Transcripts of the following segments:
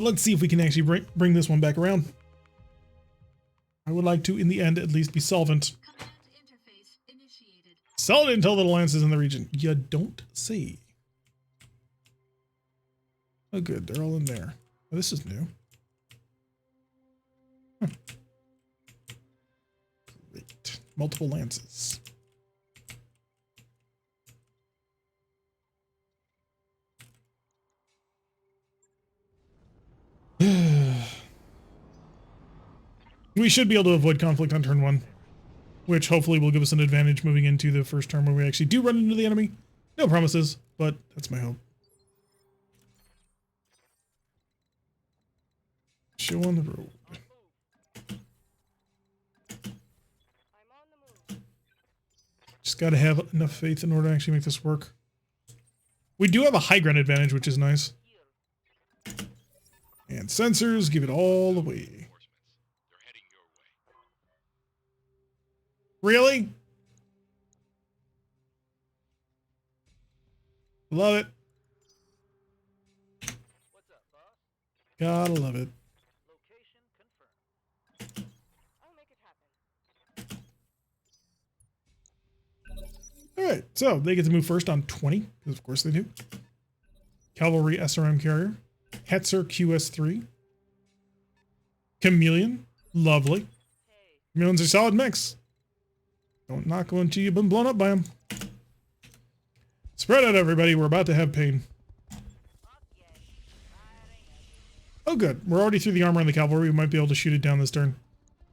Let's see if we can actually bring this one back around. I would like to, in the end, at least be solvent. Solid until the alliance is in the region. You don't say. Oh, good. They're all in there. Oh, this is new. Huh. Great. Multiple lances. We should be able to avoid conflict on turn 1, which hopefully will give us an advantage moving into the first turn where we actually do run into the enemy. No promises, but that's my hope. Show on the road. Just gotta have enough faith in order to actually make this work. We do have a high ground advantage, which is nice. And sensors, give it all away. Really? Love it. What's up, boss? Gotta love it. Location confirmed. I'll make it happen. Alright, so they get to move first on 20, because of course they do. Cavalry SRM carrier. Hetzer QS3. Chameleon. Lovely. Chameleon's a solid mix. Don't knock one till you've been blown up by him. Spread out, everybody. We're about to have pain. Oh, good. We're already through the armor on the cavalry. We might be able to shoot it down this turn.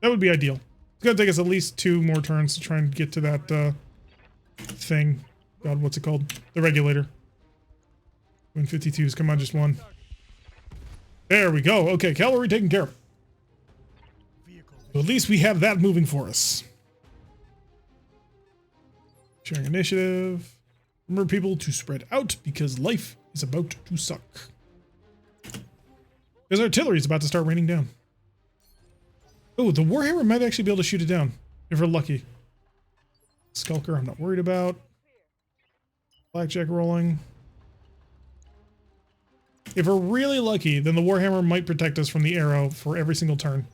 That would be ideal. It's going to take us at least 2 more turns to try and get to that thing. God, what's it called? The regulator. Win 52s. Come on, just one. There we go. Okay, cavalry taken care of. So at least we have that moving for us. Sharing initiative. Remember people to spread out because life is about to suck. Because artillery is about to start raining down. Oh, the Warhammer might actually be able to shoot it down if we're lucky. Skulker, I'm not worried about. Blackjack rolling. If we're really lucky, then the Warhammer might protect us from the arrow for every single turn.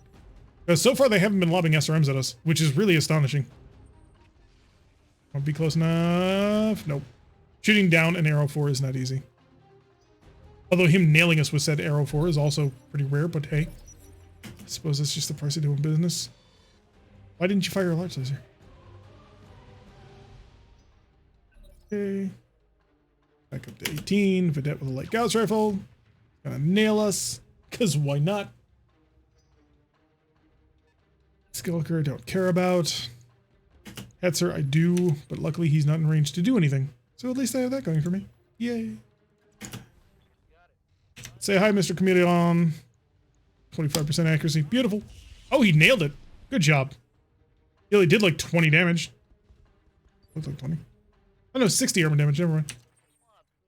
Because so far they haven't been lobbing SRMs at us, which is really astonishing. Won't be close enough. Nope. Shooting down an arrow 4 is not easy. Although him nailing us with said arrow 4 is also pretty rare, but hey. I suppose that's just the price of doing business. Why didn't you fire a large laser? Okay. Back up to 18. Vedette with a light Gauss rifle. Gonna nail us. Because why not? Skulker, don't care about. Hetzer, I do, but luckily he's not in range to do anything. So at least I have that going for me. Yay. Say hi, Mr. Chameleon. 25% accuracy. Beautiful. Oh, he nailed it. Good job. He only did like 20 damage. Looks like 20. Oh no, 60 armor damage. Never mind.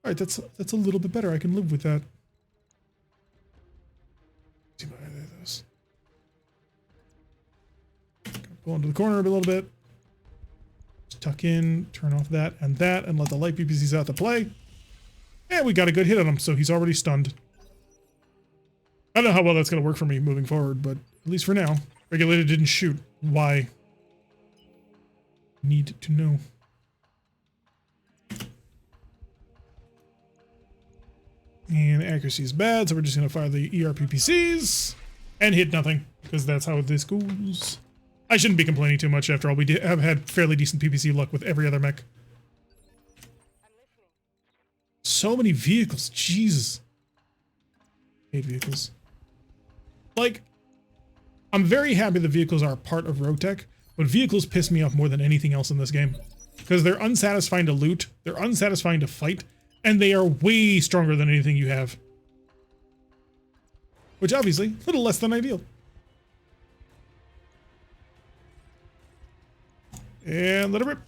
Alright, that's a little bit better. I can live with that. Let's see what I do those. Pull into the corner a little bit. Just tuck in, turn off that, and let the light PPCs out to play. And we got a good hit on him, so he's already stunned. I don't know how well that's going to work for me moving forward, but at least for now. Regulator didn't shoot. Why? Need to know. And accuracy is bad, so we're just going to fire the ERPPCs and hit nothing, because that's how this goes. I shouldn't be complaining too much after all. We have had fairly decent PPC luck with every other mech. So many vehicles. Jesus. 8 vehicles. Like, I'm very happy the vehicles are a part of RogueTech, but vehicles piss me off more than anything else in this game. Because they're unsatisfying to loot, they're unsatisfying to fight, and they are way stronger than anything you have. Which obviously, a little less than ideal. And let it rip.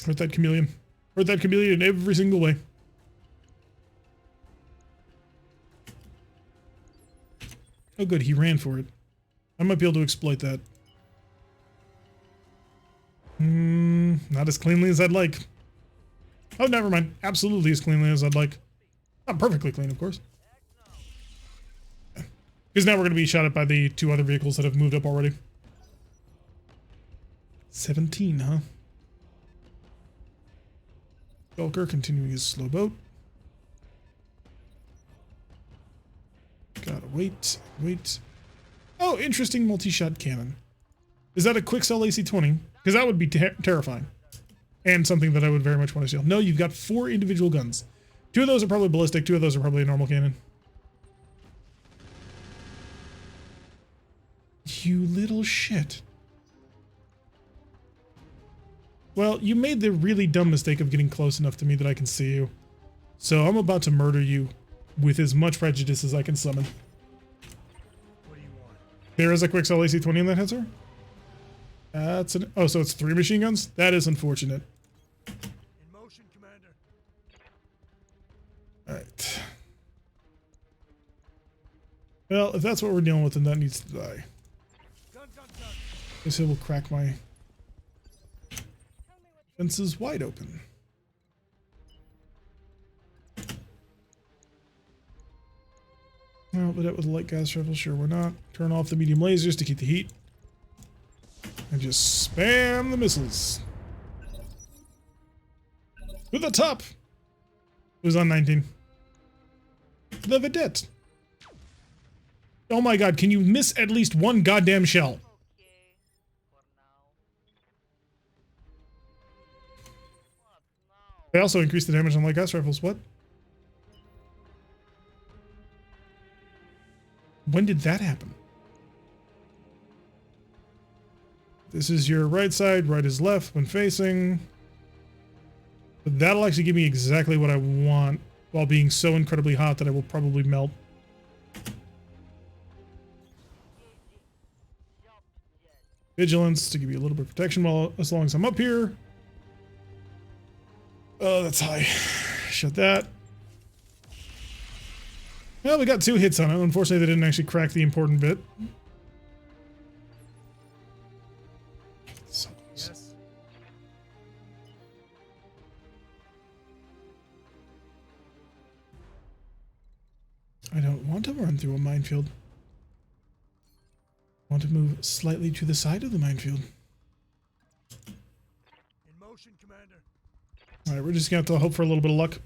Hurt that chameleon. Hurt that chameleon in every single way. Oh good, he ran for it. I might be able to exploit that. Not as cleanly as I'd like. Oh, never mind. Absolutely as cleanly as I'd like. Not perfectly clean, of course. Because now we're going to be shot at by the 2 other vehicles that have moved up already. 17, huh? Skulker continuing his slow boat. Gotta wait. Oh, interesting multi-shot cannon. Is that a Quicksell AC-20? Because that would be terrifying. And something that I would very much want to steal. No, you've got 4 individual guns. 2 of those are probably ballistic, 2 of those are probably a normal cannon. You little shit. Well, you made the really dumb mistake of getting close enough to me that I can see you. So I'm about to murder you with as much prejudice as I can summon. What do you want? There is a Quicksell AC-20 in that head, sir? That's an... Oh, so it's 3 machine guns? That is unfortunate. In motion, Commander. Alright. Well, if that's what we're dealing with, then that needs to die. Gun. Guess it will crack my fences wide open. No, but that with a light gas rifle, sure, we're not. Turn off the medium lasers to keep the heat. And just spam the missiles. To the top! Who's on 19? The Vedette. Oh my god, can you miss at least 1 goddamn shell? Okay. For now. What now? They also increased the damage on light gas rifles. What? When did that happen? This is your right side, right is left when facing. But that'll actually give me exactly what I want while being so incredibly hot that I will probably melt. Vigilance to give you a little bit of protection while as long as I'm up here. Oh, that's high. Shut that. Well, we got 2 hits on it. Unfortunately, they didn't actually crack the important bit. So close. Yes. I don't want to run through a minefield. I want to move slightly to the side of the minefield. In motion, Commander. Alright, we're just going to have to hope for a little bit of luck.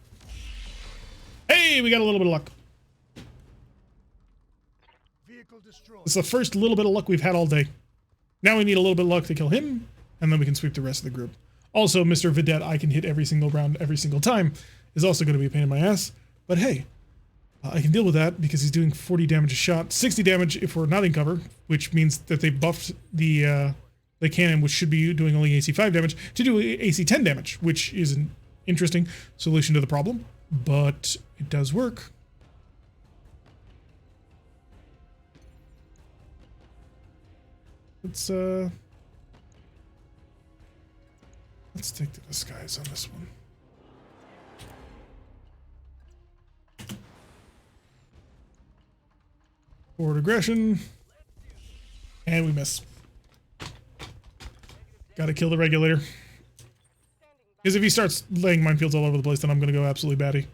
Hey, we got a little bit of luck. Vehicle destroyed. It's the first little bit of luck we've had all day. Now we need a little bit of luck to kill him, and then we can sweep the rest of the group. Also, Mr. Vedette, I can hit every single round every single time, is also going to be a pain in my ass. But hey, I can deal with that because he's doing 40 damage a shot, 60 damage if we're not in cover, which means that they buffed the cannon, which should be doing only AC 5 damage, to do AC 10 damage, which is an interesting solution to the problem, but it does work. Let's take the disguise on this one. Forward aggression. And we miss. Gotta kill the regulator. Because if he starts laying minefields all over the place, then I'm gonna go absolutely batty.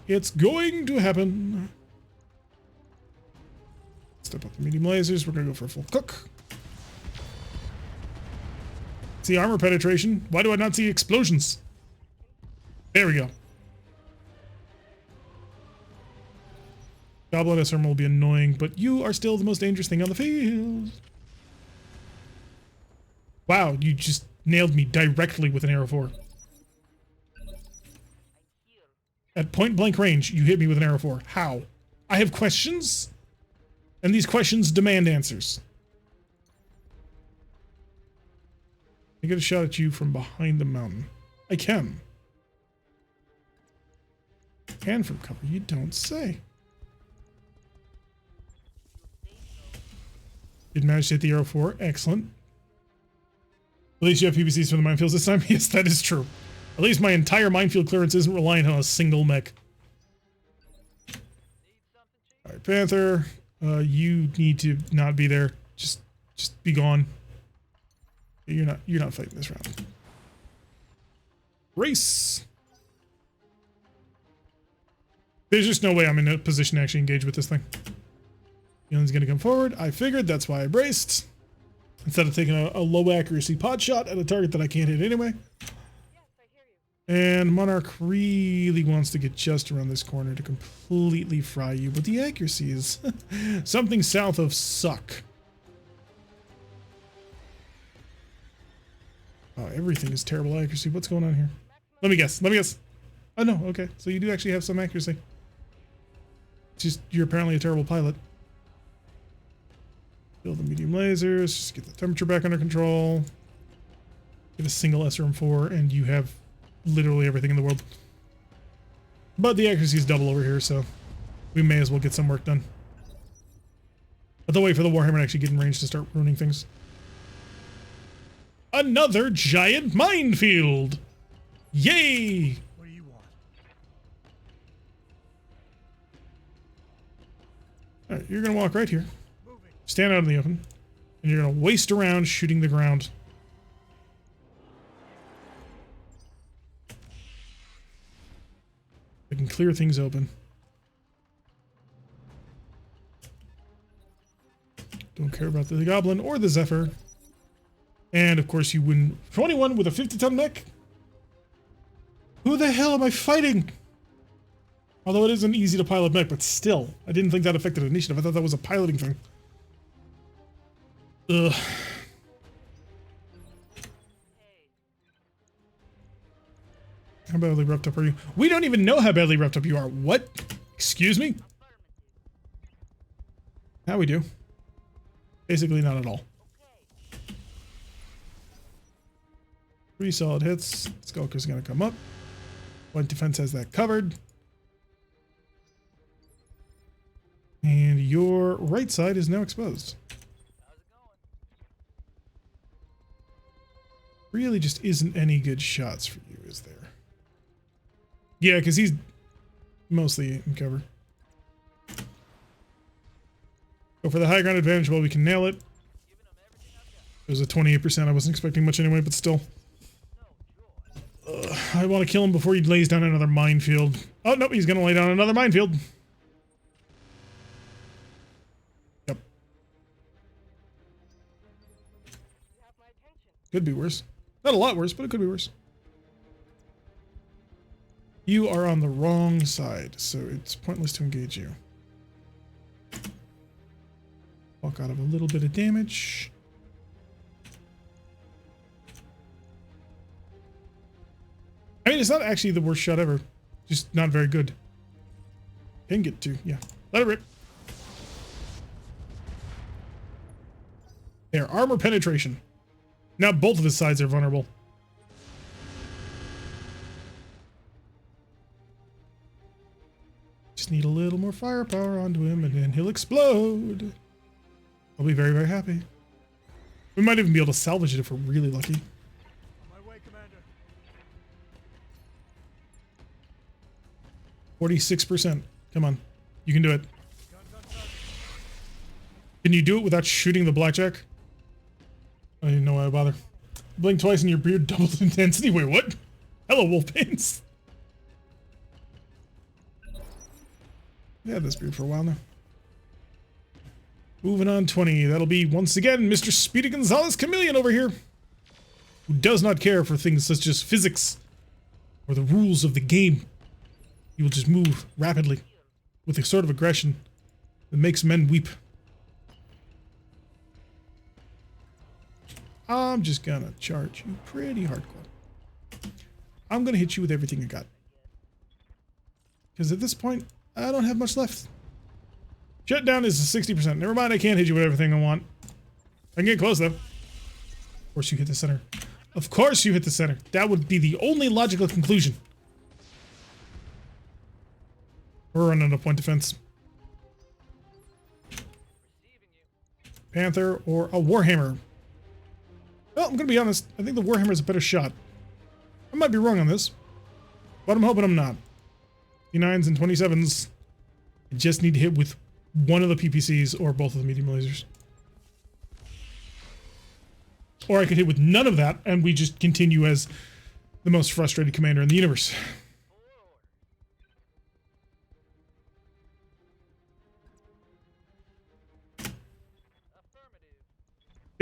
It's going to happen. Step up the medium lasers. We're gonna go for a full cook. See armor penetration. Why do I not see explosions? There we go. Goblin SRM will be annoying, but you are still the most dangerous thing on the field. Wow, you just nailed me directly with an arrow 4. At point blank range, you hit me with an arrow 4. How? I have questions, and these questions demand answers. I get a shot at you from behind the mountain. I can. And from cover, you don't say. Did manage to hit the arrow 4. Excellent. At least you have PVCs for the minefields this time. Yes, that is true. At least my entire minefield clearance isn't reliant on a single mech. Alright, Panther. You need to not be there. Just be gone. You're not fighting this round. Race. There's just no way I'm in a position to actually engage with this thing. Yun's gonna come forward. I figured, that's why I braced. Instead of taking a low accuracy pot shot at a target that I can't hit anyway. Yes, I hear you. And Monarch really wants to get just around this corner to completely fry you, but the accuracy is something south of suck. Oh, everything is terrible accuracy. What's going on here? Let me guess. Oh, no. Okay. So you do actually have some accuracy. It's just you're apparently a terrible pilot. Build the medium lasers. Just get the temperature back under control. Get a single SRM-4 and you have literally everything in the world. But the accuracy is double over here, so we may as well get some work done. But they'll wait for the Warhammer to actually get in range to start ruining things. Another giant minefield! Yay! What do you want? Alright, you're gonna walk right here. Moving. Stand out in the open. And you're gonna waste around shooting the ground. I can clear things open. Don't care about the Goblin or the Zephyr. And of course you win 21 with a 50-ton mech. Who the hell am I fighting? Although it isn't easy to pilot mech, but still. I didn't think that affected initiative. I thought that was a piloting thing. Ugh. How badly roughed up are you? We don't even know how badly roughed up you are. What? Excuse me? How we do? Basically not at all. 3 solid hits. Skulker's gonna come up. Point defense has that covered. And your right side is now exposed. Really just isn't any good shots for you, is there? Yeah, because he's mostly in cover. Go for the high ground advantage while we can nail it. It was a 28%. I wasn't expecting much anyway, but still. I want to kill him before he lays down another minefield. Oh, no, he's going to lay down another minefield. Yep. Could be worse. Not a lot worse, but it could be worse. You are on the wrong side, so it's pointless to engage you. Walk out of a little bit of damage. I mean, it's not actually the worst shot ever. Just not very good. Can get to, yeah. Let it rip. There, armor penetration. Now both of his sides are vulnerable. Just need a little more firepower onto him and then he'll explode. I'll be very, very happy. We might even be able to salvage it if we're really lucky. On my way, Commander. 46%. Come on. You can do it. Gun, gun, gun. Can you do it without shooting the blackjack? I didn't know why I bother. Blink twice and your beard doubled intensity. Wait, what? Hello, Wolfpains. Yeah, this beard for a while now. Moving on, 20. That'll be, once again, Mr. Speedy Gonzalez Chameleon over here. Who does not care for things such as physics or the rules of the game. He will just move rapidly with a sort of aggression that makes men weep. I'm just gonna charge you pretty hardcore. I'm gonna hit you with everything I got. Because at this point, I don't have much left. Shutdown is 60%. Never mind, I can't hit you with everything I want. I can get close, though. Of course you hit the center. Of course you hit the center. That would be the only logical conclusion. We're running out of point defense. Panther or a Warhammer. Well, I'm going to be honest. I think the Warhammer is a better shot. I might be wrong on this, but I'm hoping I'm not. 29s and 27s. I just need to hit with one of the PPCs or both of the medium lasers. Or I could hit with none of that and we just continue as the most frustrated commander in the universe.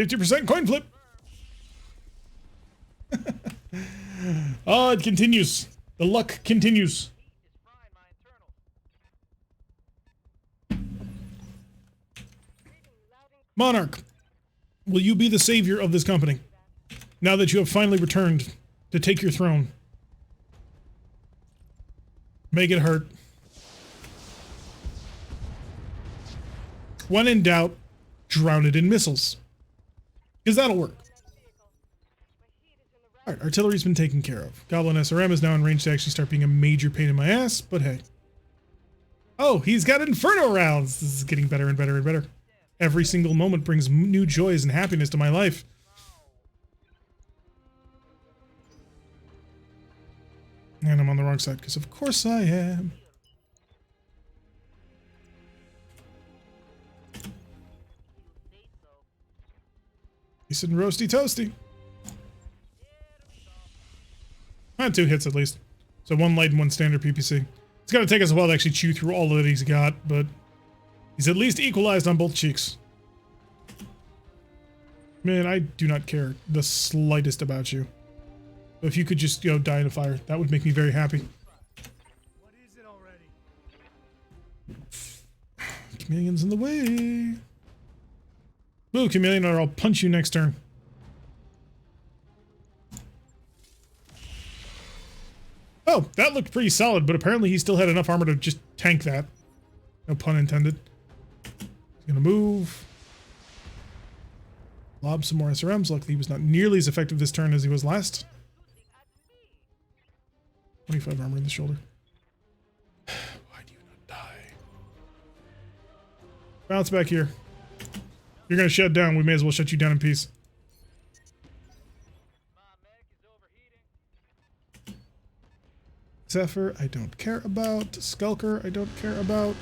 50% coin flip. Oh, it continues. The luck continues. Monarch, will you be the savior of this company? Now that you have finally returned to take your throne. Make it hurt. When in doubt, drown it in missiles. Because that'll work. Alright, artillery's been taken care of. Goblin SRM is now in range to actually start being a major pain in my ass, but hey. Oh, he's got Inferno rounds! This is getting better and better and better. Every single moment brings new joys and happiness to my life. And I'm on the wrong side, because of course I am. Nice and roasty toasty. 2 hits at least. So 1 light and 1 standard PPC. It's gonna take us a while to actually chew through all that he's got, but he's at least equalized on both cheeks. Man, I do not care the slightest about you. If you could just go die in a fire, that would make me very happy. What is it already? Chameleon's in the way. Boo, Chameleon, or I'll punch you next turn. Oh, that looked pretty solid, but apparently he still had enough armor to just tank that. No pun intended. He's gonna move. Lob some more SRMs. Luckily, he was not nearly as effective this turn as he was last. 25 armor in the shoulder. Why do you not die? Bounce back here. You're gonna shut down. We may as well shut you down in peace. Zephyr, I don't care about. Skulker, I don't care about.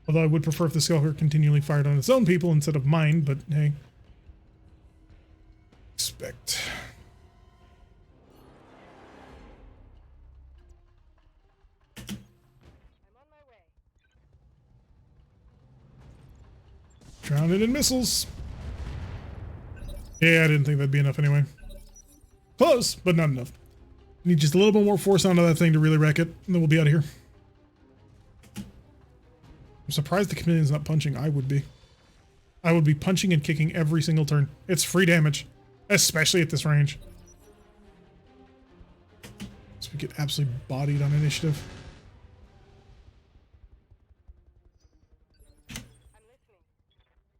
Although I would prefer if the Skulker continually fired on its own people instead of mine, but hey. Expect. Drown it in missiles. Yeah, I didn't think that'd be enough anyway. Close, but not enough. Need just a little bit more force onto that thing to really wreck it, and then we'll be out of here. I'm surprised the Chameleon's not punching. I would be. I would be punching and kicking every single turn. It's free damage, especially at this range. So we get absolutely bodied on initiative.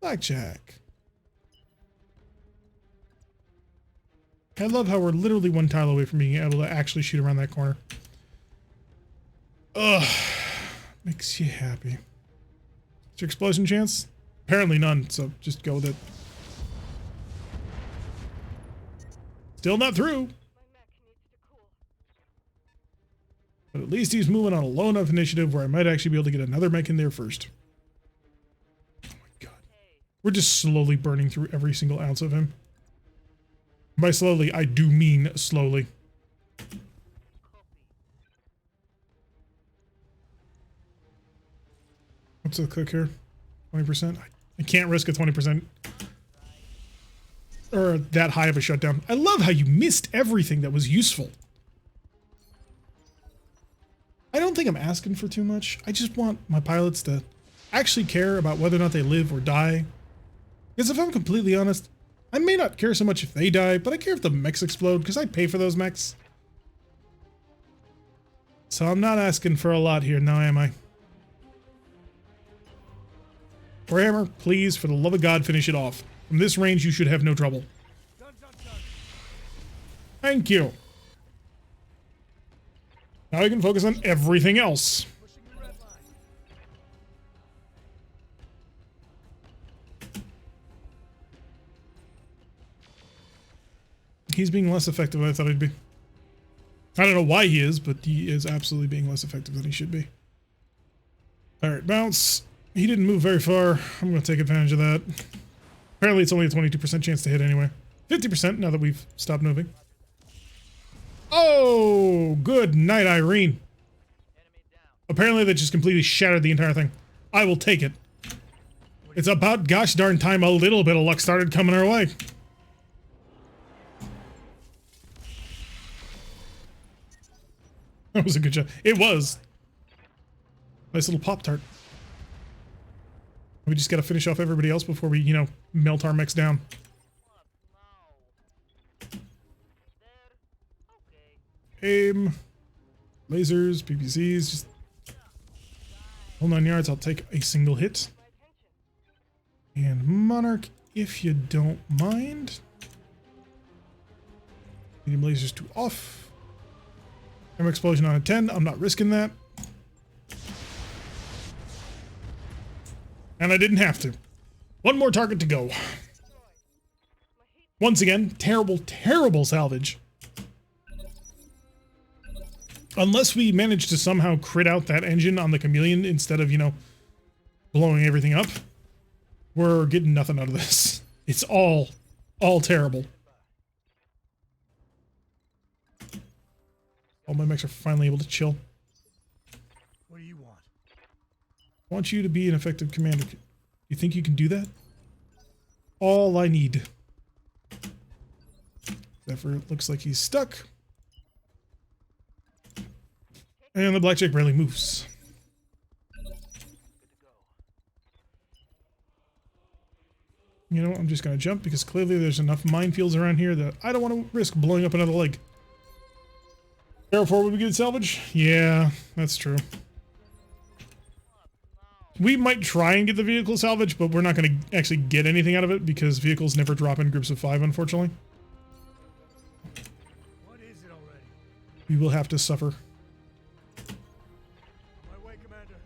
Blackjack. I love how we're literally 1 tile away from being able to actually shoot around that corner. Ugh. Makes you happy. Is your explosion chance? Apparently none, so just go with it. Still not through. But at least he's moving on a low enough initiative where I might actually be able to get another mech in there first. Oh my god. We're just slowly burning through every single ounce of him. By slowly, I do mean slowly. What's the click here? 20%? I can't risk a 20%. Or that high of a shutdown. I love how you missed everything that was useful. I don't think I'm asking for too much. I just want my pilots to actually care about whether or not they live or die. Because if I'm completely honest, I may not care so much if they die, but I care if the mechs explode, because I pay for those mechs. So I'm not asking for a lot here now, am I? Warhammer, please, for the love of God, finish it off. From this range, you should have no trouble. Thank you. Now I can focus on everything else. He's being less effective than I thought he'd be. I don't know why he is, but he is absolutely being less effective than he should be. Alright, bounce. He didn't move very far. I'm going to take advantage of that. Apparently it's only a 22% chance to hit anyway. 50% now that we've stopped moving. Oh, good night, Irene. Apparently that just completely shattered the entire thing. I will take it. It's about gosh darn time a little bit of luck started coming our way. That was a good job. It was. Nice little Pop-Tart. We just gotta finish off everybody else before we, you know, melt our mechs down. Aim. Lasers, PPCs, just hold 9 yards. I'll take a single hit. And Monarch, if you don't mind. Medium lasers to off. Hammer explosion on a 10. I'm not risking that. And I didn't have to. One more target to go. Once again, terrible, terrible salvage. Unless we manage to somehow crit out that engine on the Chameleon instead of, you know, blowing everything up, we're getting nothing out of this. It's all terrible. All my mechs are finally able to chill. What do you want? I want you to be an effective commander. You think you can do that? All I need. Zephyr looks like he's stuck. And the blackjack barely moves. You know, I'm just going to jump because clearly there's enough minefields around here that I don't want to risk blowing up another leg. Arrow 4 would be good salvage? Yeah, that's true. We might try and get the vehicle salvage, but we're not going to actually get anything out of it because vehicles never drop in groups of 5, unfortunately. What is it already? We will have to suffer. My way, Commander.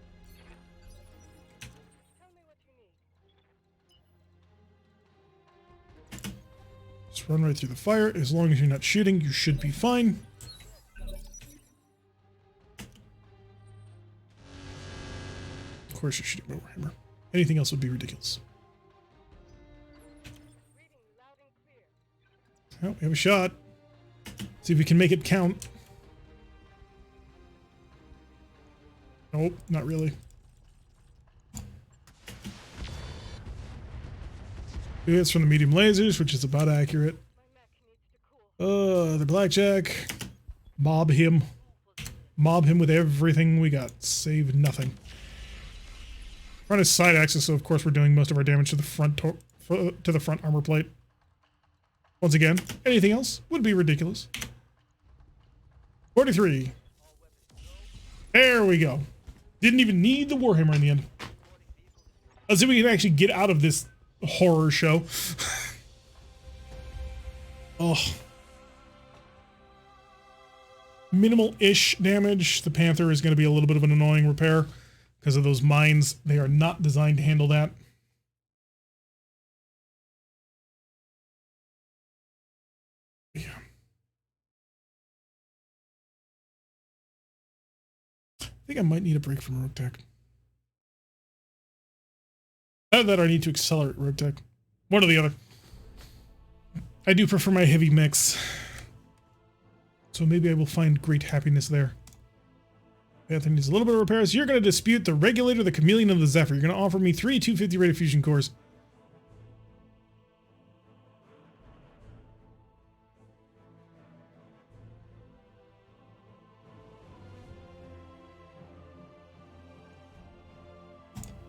Tell me what you need. Just run right through the fire. As long as you're not shooting, you should be fine. Of course you're shooting my Warhammer. Anything else would be ridiculous. Reading loud and clear. Oh, we have a shot. See if we can make it count. Nope, not really. 2 hits from the medium lasers, which is about accurate. My mech needs to cool. The blackjack. Mob him. Mob him with everything we got. Save nothing. We're on a side axis, so of course we're doing most of our damage to the front to the front armor plate. Once again, anything else would be ridiculous. 43. There we go. Didn't even need the Warhammer in the end. Let's see if we can actually get out of this horror show. Oh. Minimal-ish damage. The Panther is going to be a little bit of an annoying repair because of those mines. They are not designed to handle that. Yeah. I think I might need a break from RogueTech. Either that or I need to accelerate RogueTech. One or the other. I do prefer my heavy mix. So maybe I will find great happiness there. Panther needs a little bit of repairs. You're going to dispute the regulator, the chameleon, and the Zephyr. You're going to offer me 3 250 rated fusion cores.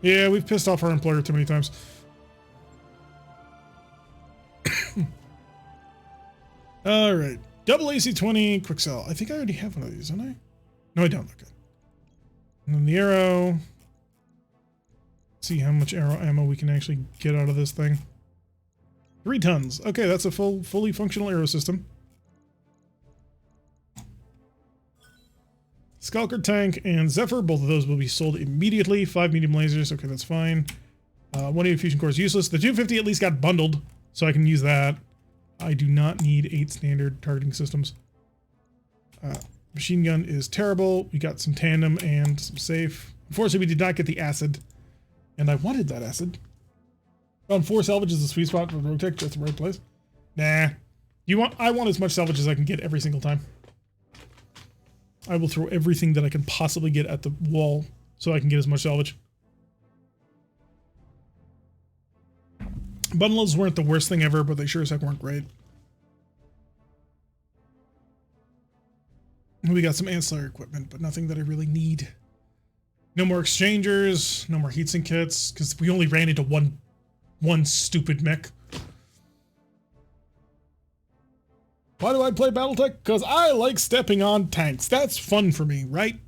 Yeah, we've pissed off our employer too many times. All right. Double AC-20 quick sell. I think I already have one of these, don't I? No, I don't. Okay. And then the arrow. See how much arrow ammo we can actually get out of this thing. 3 tons. Okay, that's a fully functional arrow system. Skulker tank and Zephyr, both of those will be sold immediately. 5 medium lasers. Okay, that's fine. 180 fusion core is useless. The 250 at least got bundled, so I can use that. I do not need 8 standard targeting systems. Machine gun is terrible. We got some tandem and some safe. Unfortunately, we did not get the acid, and I wanted that acid. Around 4 salvage is the sweet spot for RogueTech, just the right place. Nah. I want as much salvage as I can get every single time. I will throw everything that I can possibly get at the wall so I can get as much salvage. Bundles weren't the worst thing ever, but they sure as heck weren't great. We got some ancillary equipment, but nothing that I really need. No more exchangers, no more heatsink kits, because we only ran into one stupid mech. Why do I play BattleTech? Because I like stepping on tanks. That's fun for me, right?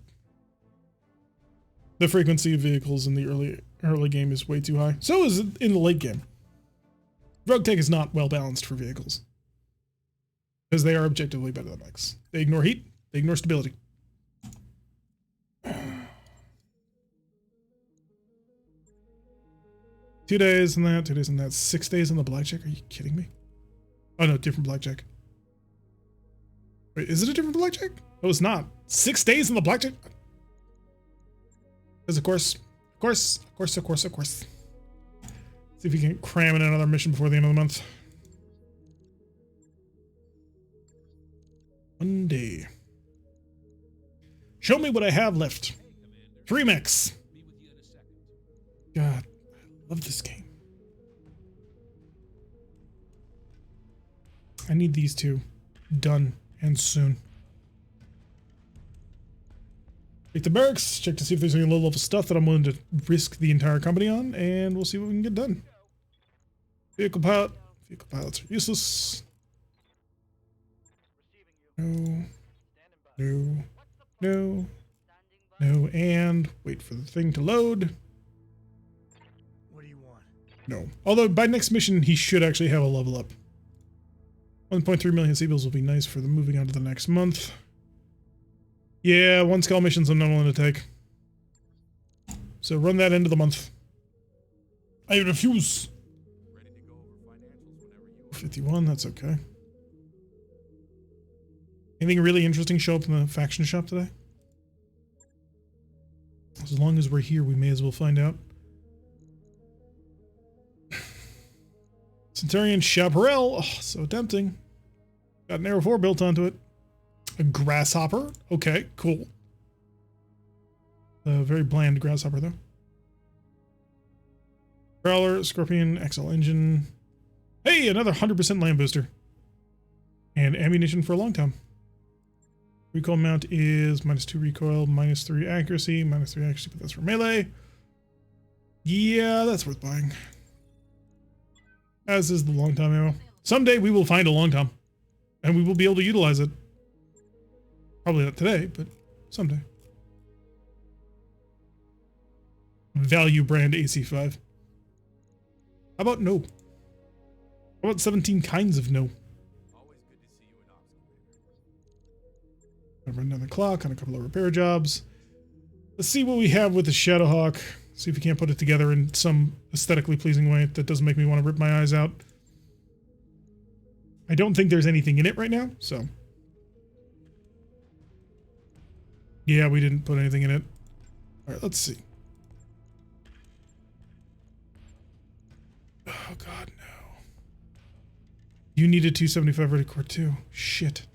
The frequency of vehicles in the early game is way too high. So is it in the late game. RogueTech is not well balanced for vehicles. Because they are objectively better than mechs. They ignore heat, they ignore stability. 2 days in that, 2 days in that, 6 days in the blackjack? Are you kidding me? Oh no, different blackjack. Wait, is it a different blackjack? Oh, it's not. 6 days in the blackjack? Because of course. See if we can cram in another mission before the end of the month. 1 day. Show me what I have left. 3 mechs. God, I love this game. I need these two done and soon. Check the barracks, check to see if there's any low-level stuff that I'm willing to risk the entire company on, and we'll see what we can get done. Vehicle pilot. Vehicle pilots are useless. No. No. No. No. And wait for the thing to load. What do you want? No. Although by next mission, he should actually have a level up. 1.3 million C-bills will be nice for the moving on to the next month. Yeah, 1 skull missions I'm not willing to take. So run that into the month. I refuse. 51, that's okay. Anything really interesting show up in the faction shop today? As long as we're here, we may as well find out. Centurion Chaparral. Oh, so tempting. Got an Arrow 4 built onto it. A Grasshopper. Okay, cool. A very bland Grasshopper, though. Prowler, Scorpion, XL engine. Hey, another 100% land booster. And ammunition for a long time. Recoil mount is -2 recoil, -3 accuracy, -3 accuracy, but that's for melee. Yeah, that's worth buying. As is the long time ammo. Someday we will find a long time. And we will be able to utilize it. Probably not today, but someday. Value brand AC5. How about no? How about 17 kinds of no? Always good to see you in ops. I've run down the clock on a couple of repair jobs. Let's see what we have with the Shadowhawk. See if we can't put it together in some aesthetically pleasing way that doesn't make me want to rip my eyes out. I don't think there's anything in it right now, so. Yeah, we didn't put anything in it. All right, let's see. Oh God, no. You need a 275 ready core too. Shit.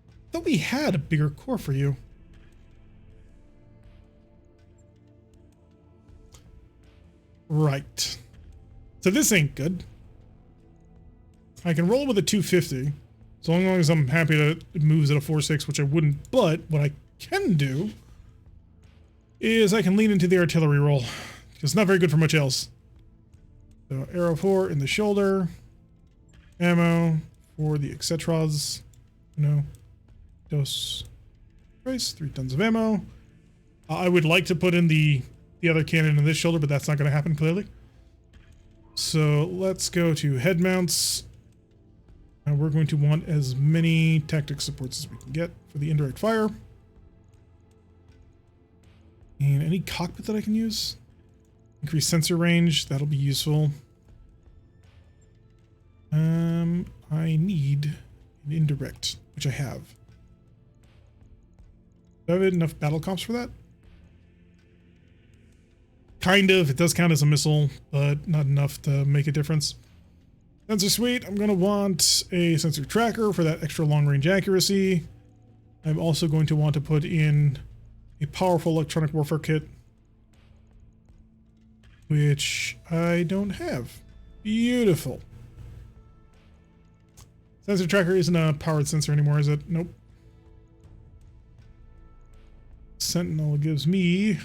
I thought we had a bigger core for you. Right. So this ain't good. I can roll with a 250. So long as I'm happy that it moves at a 4.6, which I wouldn't, but what I can do is I can lean into the artillery roll. It's not very good for much else. So arrow 4 in the shoulder. Ammo for the etcetras. No. Dos. Price, 3 tons of ammo. I would like to put in the other cannon in this shoulder, but that's not going to happen clearly. So let's go to head mounts. And we're going to want as many tactic supports as we can get for the indirect fire. And any cockpit that I can use. Increase sensor range, that'll be useful. I need an indirect, which I have. Do I have enough battle comps for that? Kind of, it does count as a missile, but not enough to make a difference. Sensor suite, I'm going to want a sensor tracker for that extra long range accuracy. I'm also going to want to put in a powerful electronic warfare kit. which I don't have. Beautiful. Sensor tracker isn't a powered sensor anymore, is it? Nope. Sentinel gives me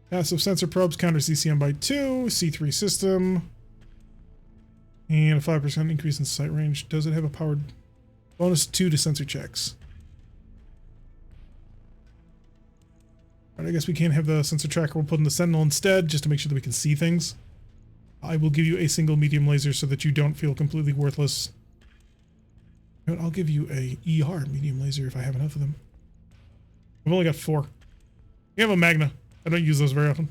passive sensor probes, counter CCM by 2, C3 system, and a 5% increase in sight range. Does it have a powered bonus 2 to sensor checks? All right, I guess we can't have the sensor tracker. We'll put in the Sentinel instead, just to make sure that we can see things. I will give you a single medium laser so that you don't feel completely worthless. And I'll give you a ER medium laser if I have enough of them. I've only got 4. You have a Magna. I don't use those very often.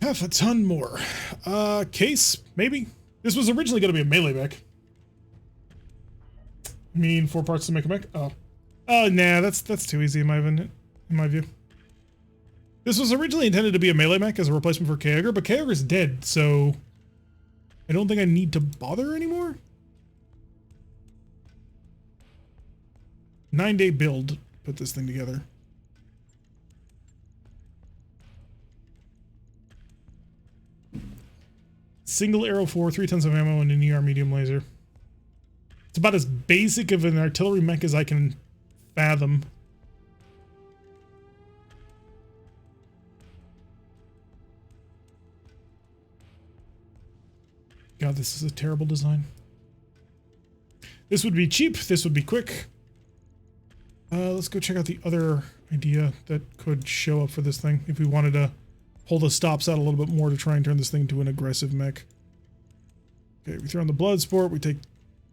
Half a ton more. Case, maybe. This was originally going to be a melee mech. I mean, 4 parts to make a mech? Oh. Oh, nah, that's too easy in my view. This was originally intended to be a melee mech as a replacement for Kyogre, but Kyogre's dead, so I don't think I need to bother anymore. 9-day build, put this thing together. Single arrow 4, 3 tons of ammo, and an ER medium laser. It's about as basic of an artillery mech as I can fathom. God, this is a terrible design. This would be cheap. This would be quick. Let's go check out the other idea that could show up for this thing if we wanted to pull the stops out a little bit more to try and turn this thing into an aggressive mech. Okay, we throw in the blood sport. We take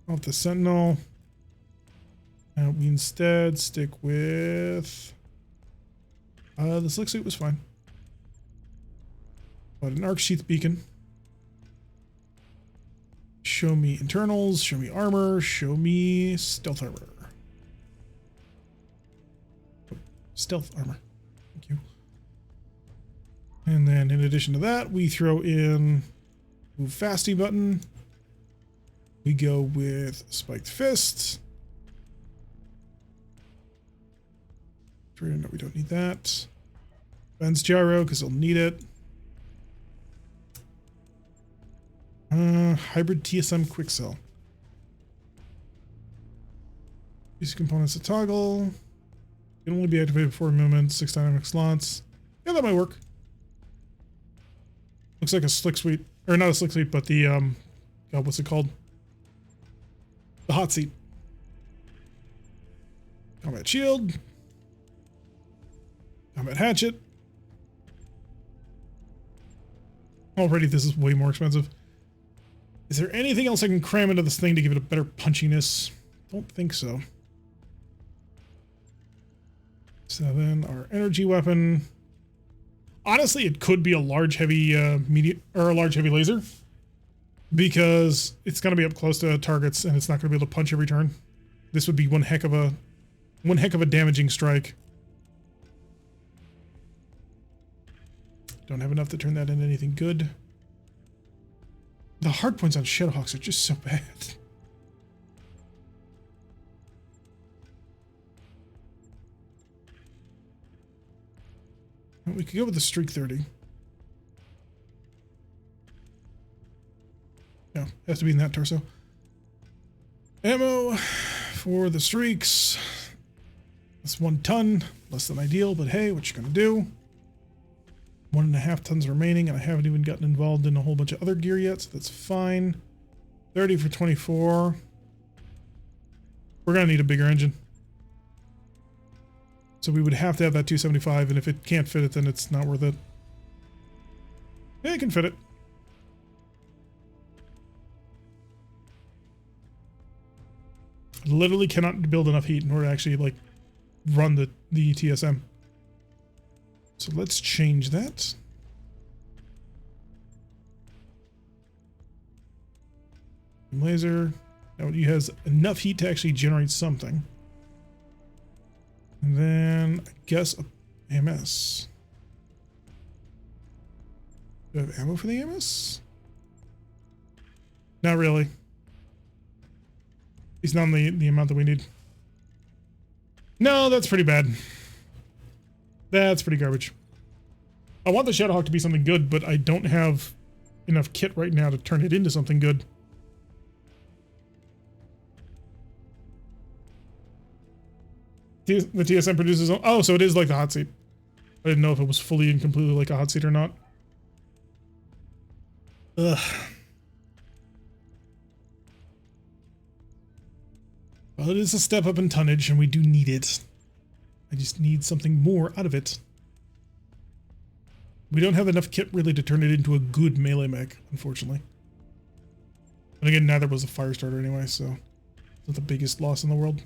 off the Sentinel. We instead stick with the slick suit was fine. But an arc sheath beacon. Show me internals, show me armor, show me stealth armor. Stealth armor. Thank you. And then in addition to that, we throw in move fasty button. We go with spiked fist. No, we don't need that. Ben's gyro, because I'll need it. Hybrid TSM quick cell. These components to toggle. Can only be activated for movements, 6 dynamic slots. Yeah, that might work. Looks like a slick suite, or not a slick suite, but the God, what's it called? The hot seat. Combat shield. Combat hatchet. Already this is way more expensive. Is there anything else I can cram into this thing to give it a better punchiness? Don't think so. 7, our energy weapon. Honestly, it could be a large heavy medium or a large heavy laser, because it's going to be up close to targets and it's not going to be able to punch every turn. This would be one heck of a damaging strike. Don't have enough to turn that into anything good. The hard points on Shadowhawks are just so bad. We could go with the Streak 30. No, it has to be in that torso. Ammo for the Streaks. That's 1 ton. Less than ideal, but hey, what you gonna do? 1.5 tons remaining, and I haven't even gotten involved in a whole bunch of other gear yet, so that's fine. 30 for 24. We're gonna need a bigger engine. So we would have to have that 275, and if it can't fit it, then it's not worth it. Yeah, it can fit it. I literally cannot build enough heat in order to actually, like, run the TSM. So let's change that. Laser. Now it has enough heat to actually generate something. And then I guess a AMS. Do I have ammo for the AMS? Not really. It's not the amount that we need. No, that's pretty bad. That's pretty garbage. I want the Shadowhawk to be something good, but I don't have enough kit right now to turn it into something good. The TSM produces... Oh, so it is like the hot seat. I didn't know if it was fully and completely like a hot seat or not. Ugh. Well, it is a step up in tonnage, and we do need it. I just need something more out of it. We don't have enough kit really to turn it into a good melee mech, unfortunately. And again, neither was a Firestarter anyway, so it's not the biggest loss in the world.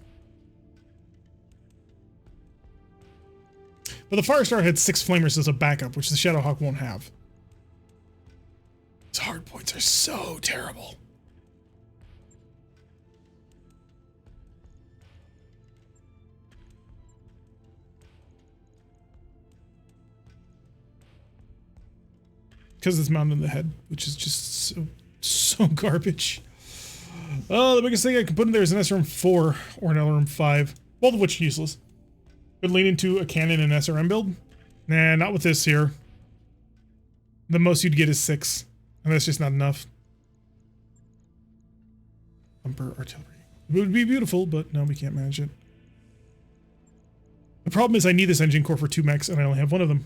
But the Firestarter had 6 Flamers as a backup, which the Shadowhawk won't have. Its hard points are so terrible. Because it's mounted in the head, which is just so garbage. Oh, the biggest thing I can put in there is an SRM 4 or an LRM 5, both of which are useless. Could lean into a cannon and SRM build. Nah, not with this here. The most you'd get is 6, and that's just not enough. Thumper artillery. It would be beautiful, but no, we can't manage it. The problem is I need this engine core for 2 mechs, and I only have 1 of them.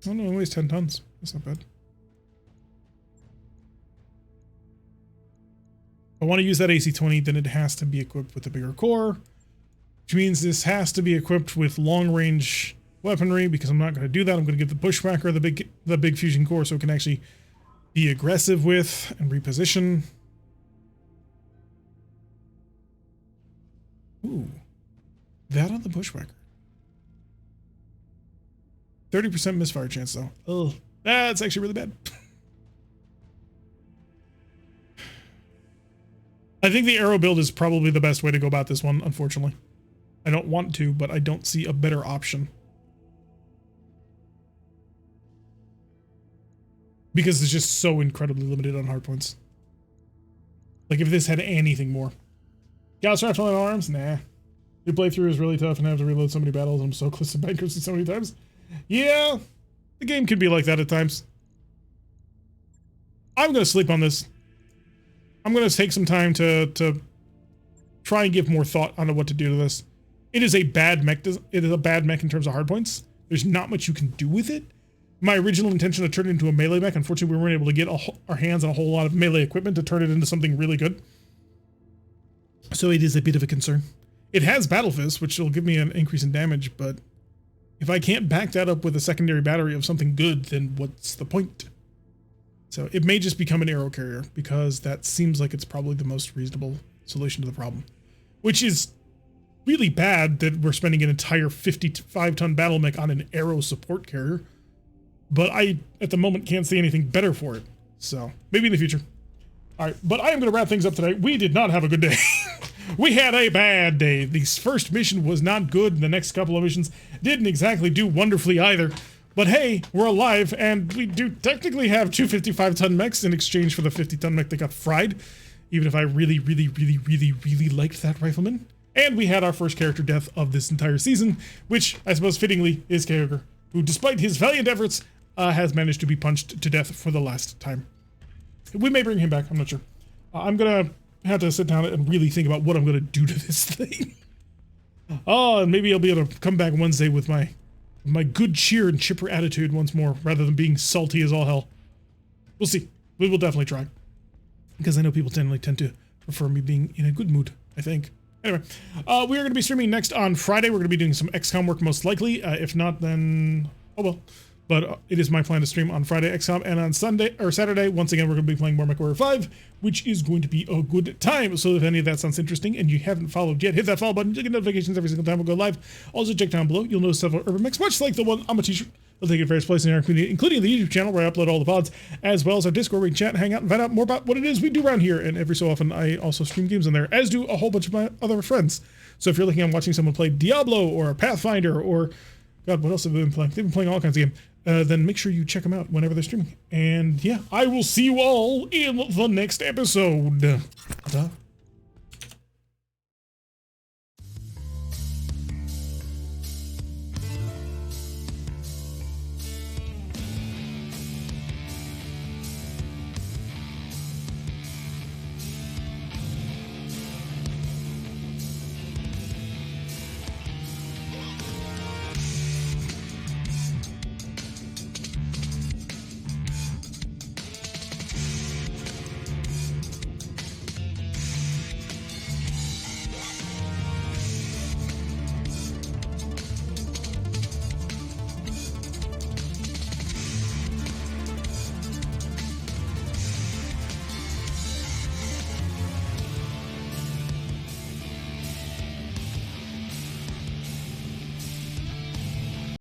Oh no, it weighs 10 tons. That's not bad. If I want to use that AC-20, then it has to be equipped with a bigger core, which means this has to be equipped with long-range weaponry, because I'm not going to do that. I'm going to give the Bushwhacker the big fusion core so it can actually be aggressive with and reposition. Ooh. That on the Bushwhacker. 30% misfire chance, though. Oh, that's actually really bad. I think the arrow build is probably the best way to go about this one, unfortunately. I don't want to, but I don't see a better option. Because it's just so incredibly limited on hardpoints. Like, if this had anything more. Gauss Rifle and Arms? Nah. Your playthrough is really tough and I have to reload so many battles and I'm so close to bankruptcy so many times. Yeah, the game can be like that at times. I'm going to sleep on this. I'm going to take some time to try and give more thought onto what to do to this. It is a bad mech. It is a bad mech in terms of hardpoints. There's not much you can do with it. My original intention to turn it into a melee mech, unfortunately we weren't able to get our hands on a whole lot of melee equipment to turn it into something really good. So it is a bit of a concern. It has Battle Fist, which will give me an increase in damage, but if I can't back that up with a secondary battery of something good, then what's the point? So it may just become an arrow carrier, because that seems like it's probably the most reasonable solution to the problem. Which is really bad that we're spending an entire 55-ton battle mech on an arrow support carrier. But I, at the moment, can't see anything better for it. So, maybe in the future. Alright, but I am going to wrap things up today. We did not have a good day. We had a bad day. The first mission was not good, and the next couple of missions didn't exactly do wonderfully either. But hey, we're alive, and we do technically have 2 55-ton mechs in exchange for the 50-ton mech that got fried. Even if I really liked that rifleman. And we had our first character death of this entire season, which, I suppose fittingly, is Kyogre, who, despite his valiant efforts, has managed to be punched to death for the last time. We may bring him back, I'm not sure. I'm gonna have to sit down and really think about what I'm gonna do to this thing. Oh, and maybe I'll be able to come back Wednesday with my good cheer and chipper attitude once more, rather than being salty as all hell. We'll see. We will definitely try. Because I know people tend to prefer me being in a good mood, I think. Anyway, we are going to be streaming next on Friday. We're going to be doing some XCOM work most likely. If not, then oh well. But it is my plan to stream on Friday XCOM, and on Sunday or Saturday, once again, we're going to be playing more MechWarrior 5, which is going to be a good time. So if any of that sounds interesting and you haven't followed yet, hit that follow button. You'll get notifications every single time we go live. Also, check down below. You'll notice several urban mechs, much like the one on my t-shirt. They'll take it various places in our community, including the YouTube channel where I upload all the pods, as well as our Discord where we can chat and hang out and find out more about what it is we do around here. And every so often, I also stream games in there, as do a whole bunch of my other friends. So if you're looking at watching someone play Diablo or Pathfinder or, God, what else have they been playing? They've been playing all kinds of games. Then make sure you check them out whenever they're streaming. And yeah, I will see you all in the next episode. Ta-ta.